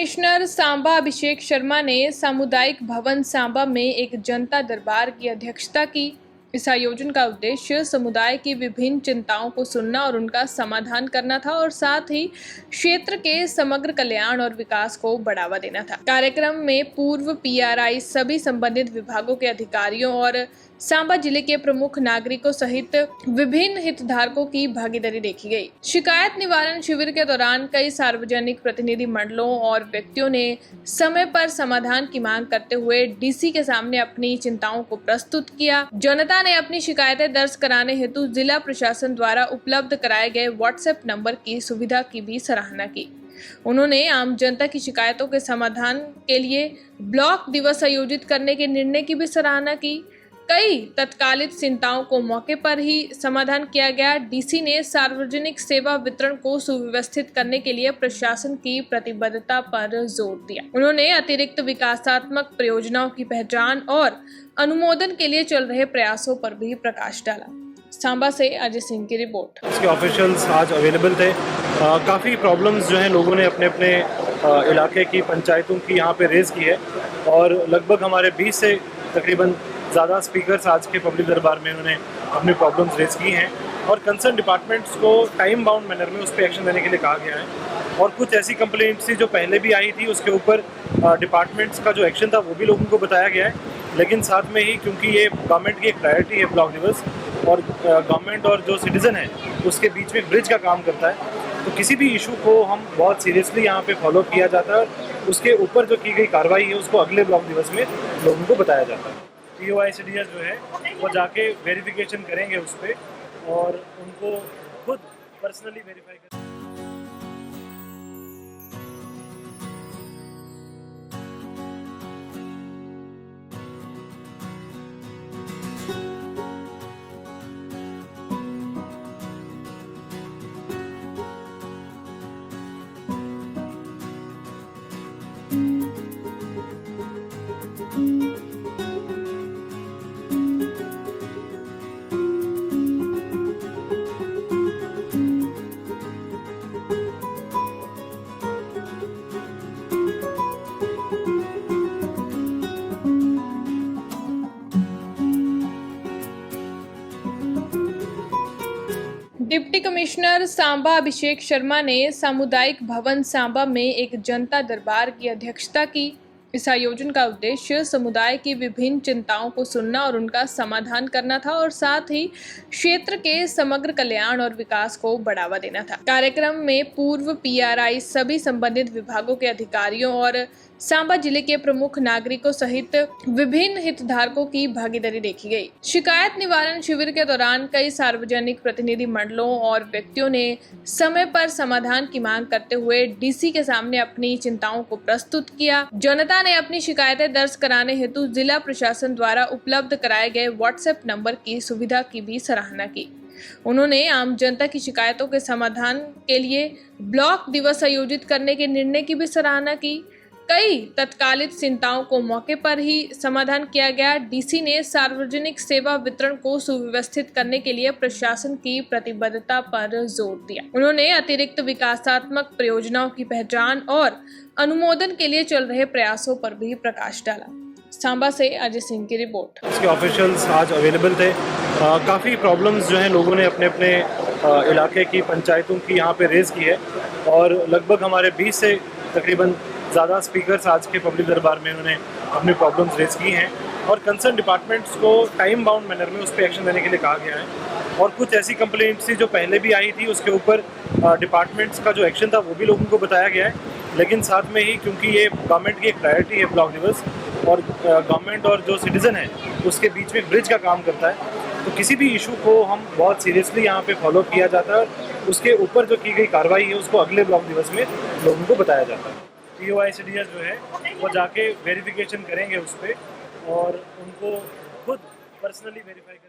Commissioner Samba Abhishek Sharma ने सामुदायिक भवन सांबा में एक जनता दरबार की अध्यक्षता की। इस आयोजन का उद्देश्य समुदाय की विभिन्न चिंताओं को सुनना और उनका समाधान करना था और साथ ही क्षेत्र के समग्र कल्याण और विकास को बढ़ावा देना था। कार्यक्रम में पूर्व पीआरआई, सभी संबंधित विभागों के अधिकारियों और सांबा जिले के प्रमुख नागरिकों सहित विभिन्न हितधारकों की भागीदारी देखी गई। शिकायत निवारण शिविर के दौरान कई सार्वजनिक प्रतिनिधि मंडलों और व्यक्तियों ने समय पर समाधान की मांग करते हुए डीसी के सामने अपनी चिंताओं को प्रस्तुत किया। जनता ने अपनी शिकायतें दर्ज कराने हेतु जिला प्रशासन द्वारा उपलब्ध कराए गए व्हाट्सएप नंबर की सुविधा की भी सराहना की। उन्होंने आम जनता की शिकायतों के समाधान के लिए ब्लॉक दिवस आयोजित करने के निर्णय की भी सराहना की। कई तत्कालिक चिंताओं को मौके पर ही समाधान किया गया। डीसी ने सार्वजनिक सेवा वितरण को सुव्यवस्थित करने के लिए प्रशासन की प्रतिबद्धता पर जोर दिया। उन्होंने अतिरिक्त विकासात्मक परियोजनाओं की पहचान और अनुमोदन के लिए चल रहे प्रयासों पर भी प्रकाश डाला। सांबा से अजय सिंह की रिपोर्ट। इसके ऑफिशियल्स आज अवेलेबल थे। काफ़ी प्रॉब्लम्स जो हैं लोगों ने अपने अपने इलाके की पंचायतों की यहाँ पे रेज़ की है और लगभग हमारे 20 से तकरीबन ज़्यादा स्पीकर्स आज के पब्लिक दरबार में उन्होंने अपनी प्रॉब्लम्स रेज़ की हैं और कंसर्न डिपार्टमेंट्स को टाइम बाउंड मैनर में उस पर एक्शन लेने के लिए कहा गया है। और कुछ ऐसी कंप्लेंट्स थी जो पहले भी आई थी, उसके ऊपर डिपार्टमेंट्स का जो एक्शन था वो भी लोगों को बताया गया है। लेकिन साथ में ही क्योंकि ये गवर्नमेंट की एक प्रायोरिटी है ब्लॉक दिवस और गवर्नमेंट और जो सिटीज़न है उसके बीच में ब्रिज का काम करता है, तो किसी भी इशू को हम बहुत सीरियसली यहाँ पे फॉलो किया जाता है और उसके ऊपर जो की गई कार्रवाई है उसको अगले ब्लॉक दिवस में लोगों को बताया जाता है। POICDS जो है वो जाके वेरिफिकेशन करेंगे उस पर और उनको खुद पर्सनली वेरीफाई करेंगे। डिप्टी कमिश्नर सांबा अभिषेक शर्मा ने सामुदायिक भवन सांबा में एक जनता दरबार की अध्यक्षता की। इस आयोजन का उद्देश्य समुदाय की विभिन्न चिंताओं को सुनना और उनका समाधान करना था और साथ ही क्षेत्र के समग्र कल्याण और विकास को बढ़ावा देना था। कार्यक्रम में पूर्व पीआरआई, सभी संबंधित विभागों के अधिकारियों और सांबा जिले के प्रमुख नागरिकों सहित विभिन्न हितधारकों की भागीदारी देखी गई। शिकायत निवारण शिविर के दौरान कई सार्वजनिक प्रतिनिधि मंडलों और व्यक्तियों ने समय पर समाधान की मांग करते हुए डीसी के सामने अपनी चिंताओं को प्रस्तुत किया। जनता ने अपनी शिकायतें दर्ज कराने हेतु जिला प्रशासन द्वारा उपलब्ध कराए गए व्हाट्सएप नंबर की सुविधा की भी सराहना की। उन्होंने आम जनता की शिकायतों के समाधान के लिए ब्लॉक दिवस आयोजित करने के निर्णय की भी सराहना की। कई तत्कालिक चिंताओं को मौके पर ही समाधान किया गया। डीसी ने सार्वजनिक सेवा वितरण को सुव्यवस्थित करने के लिए प्रशासन की प्रतिबद्धता पर जोर दिया। उन्होंने अतिरिक्त विकासात्मक परियोजनाओं की पहचान और अनुमोदन के लिए चल रहे प्रयासों पर भी प्रकाश डाला। सांबा से अजय सिंह की रिपोर्ट। इसके ऑफिशियल्स आज अवेलेबल थे। काफ़ी प्रॉब्लम्स जो हैं लोगों ने अपने अपने इलाके की पंचायतों की यहाँ पे रेज़ की है और लगभग हमारे 20 से तकरीबन ज़्यादा स्पीकर्स आज के पब्लिक दरबार में उन्होंने अपनी प्रॉब्लम्स रेज़ की हैं और कंसर्न डिपार्टमेंट्स को टाइम बाउंड मैनर में उस पर एक्शन लेने के लिए कहा गया है। और कुछ ऐसी कंप्लेंट्स थी जो पहले भी आई थी, उसके ऊपर डिपार्टमेंट्स का जो एक्शन था वो भी लोगों को बताया गया है। लेकिन साथ में ही क्योंकि ये गवर्नमेंट की एक प्रायोरिटी है ब्लॉक दिवस और गवर्नमेंट और जो सिटीज़न है उसके बीच में ब्रिज का काम करता है, तो किसी भी इशू को हम बहुत सीरियसली यहाँ पे फॉलो किया जाता है और उसके ऊपर जो की गई कार्रवाई है उसको अगले ब्लॉक दिवस में लोगों को बताया जाता है। POICDS जो है वो जाके वेरिफिकेशन करेंगे उस पर और उनको खुद पर्सनली वेरीफाई करेंगे।